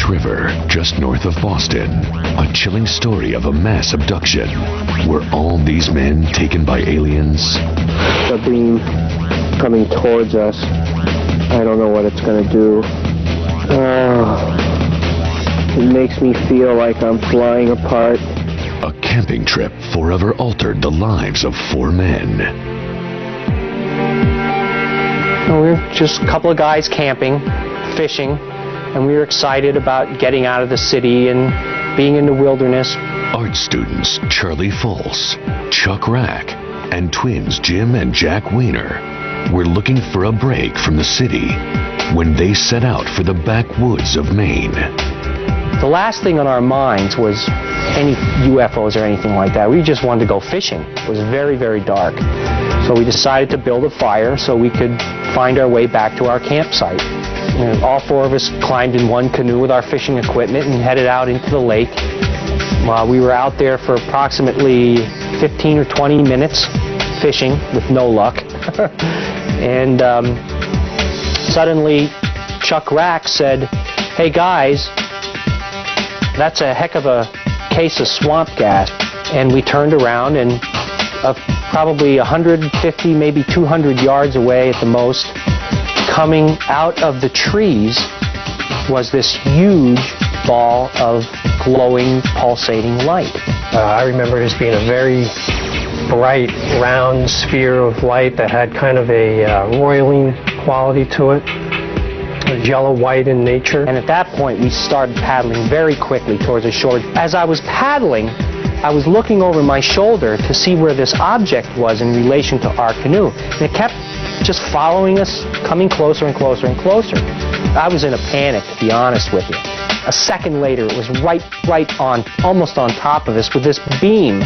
River, just north of Boston, a chilling story of a mass abduction. Were all these men taken by aliens? The beam coming towards us. I don't know what it's going to do. It makes me feel like I'm flying apart. A camping trip forever altered the lives of 4 men. We were just a couple of guys camping, fishing, and we were excited about getting out of the city and being in the wilderness. Art students Čarls Folc, Džek Rak, and twins Jim and Jack Weiner were looking for a break from the city when they set out for the backwoods of Maine. The last thing on our minds was any UFOs or anything like that. We just wanted to go fishing. It was very, very dark. So we decided to build a fire so we could find our way back to our campsite. And all 4 of us climbed in one canoe with our fishing equipment and headed out into the lake. We were out there for approximately 15 or 20 minutes fishing with no luck. And suddenly Džek Rak said, "Hey guys, that's a heck of a case of swamp gas." And we turned around, and probably 150, maybe 200 yards away at the most, coming out of the trees was this huge ball of glowing, pulsating light. I remember it as being a very bright, round sphere of light that had kind of a roiling quality to it. Yellow-white in nature. And at that point, we started paddling very quickly towards the shore. As I was paddling, I was looking over my shoulder to see where this object was in relation to our canoe. And it kept just following us, coming closer and closer and closer. I was in a panic, to be honest with you. A second later, it was right on, almost on top of us, with this beam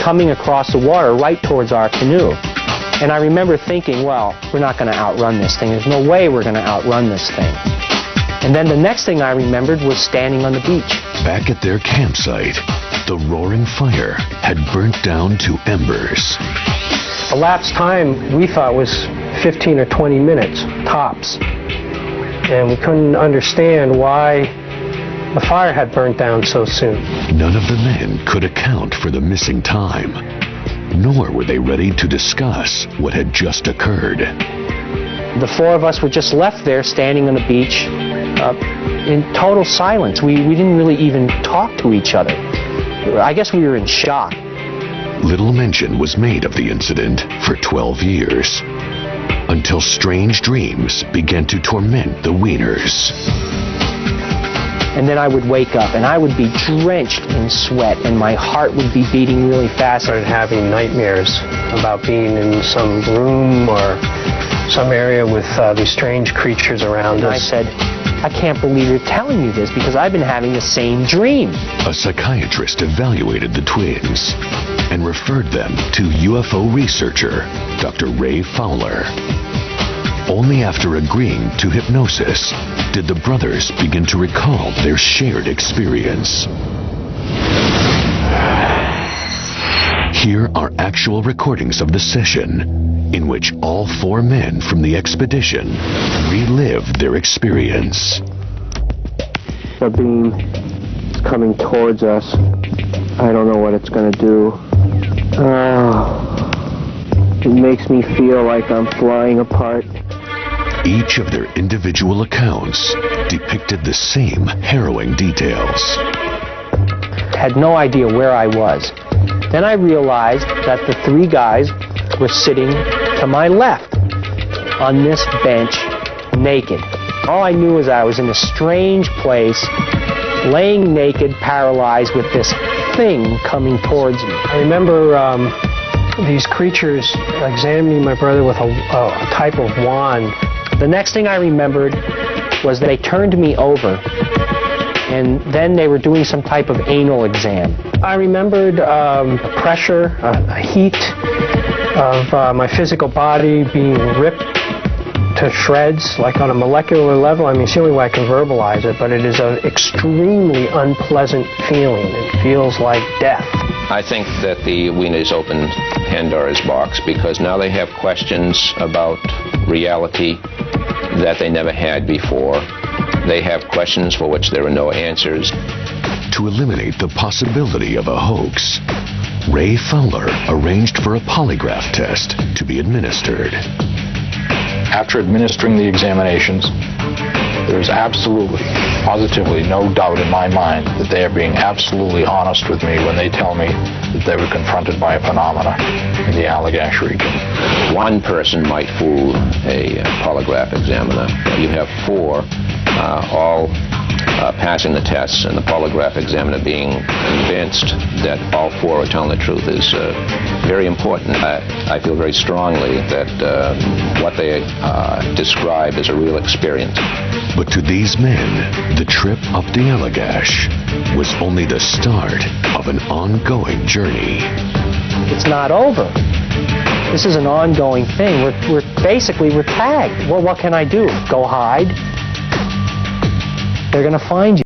coming across the water right towards our canoe. And I remember thinking, well, we're not going to outrun this thing. There's no way we're going to outrun this thing. And then the next thing I remembered was standing on the beach. Back at their campsite, the roaring fire had burnt down to embers. Elapsed time we thought was 15 or 20 minutes, tops. And we couldn't understand why the fire had burnt down so soon. None of the men could account for the missing time, nor were they ready to discuss what had just occurred. The 4 of us were just left there standing on the beach in total silence. We didn't really even talk to each other. I guess we were in shock. Little mention was made of the incident for 12 years, until strange dreams began to torment the Weiners. And then I would wake up and I would be drenched in sweat and my heart would be beating really fast. I started having nightmares about being in some room or some area with these strange creatures around us. I said, I can't believe you're telling me this because I've been having the same dream. A psychiatrist evaluated the twins and referred them to UFO researcher Dr. Ray Fowler. Only after agreeing to hypnosis did the brothers begin to recall their shared experience. Here are actual recordings of the session in which all 4 men from the expedition relived their experience. The beam is coming towards us. I don't know what it's going to do. It makes me feel like I'm flying apart. Each of their individual accounts depicted the same harrowing details. Had no idea where I was. Then I realized that the 3 guys were sitting to my left on this bench, naked. All I knew is I was in a strange place, laying naked, paralyzed with this thing coming towards me. I remember these creatures examining my brother with a type of wand. The next thing I remembered was they turned me over and then they were doing some type of anal exam. I remembered a pressure, a heat of my physical body being ripped to shreds, like on a molecular level. I mean, it's the only way I can verbalize it, but it is an extremely unpleasant feeling. It feels like death. I think that the Weiners opened Pandora's box because now they have questions about reality that they never had before. They have questions for which there are no answers. To eliminate the possibility of a hoax, Ray Fowler arranged for a polygraph test to be administered. After administering the examinations, there is absolutely, positively no doubt in my mind that they are being absolutely honest with me when they tell me that they were confronted by a phenomena in the Alagash region. One person might fool a polygraph examiner. You have four, all passing the tests, and the polygraph examiner being convinced that all four are telling the truth is very important. I feel very strongly that what they describe is a real experience. But to these men, the trip up the Alagash was only the start of an ongoing journey. It's not over. This is an ongoing thing. We're tagged. Well, what can I do? Go hide? They're going to find you.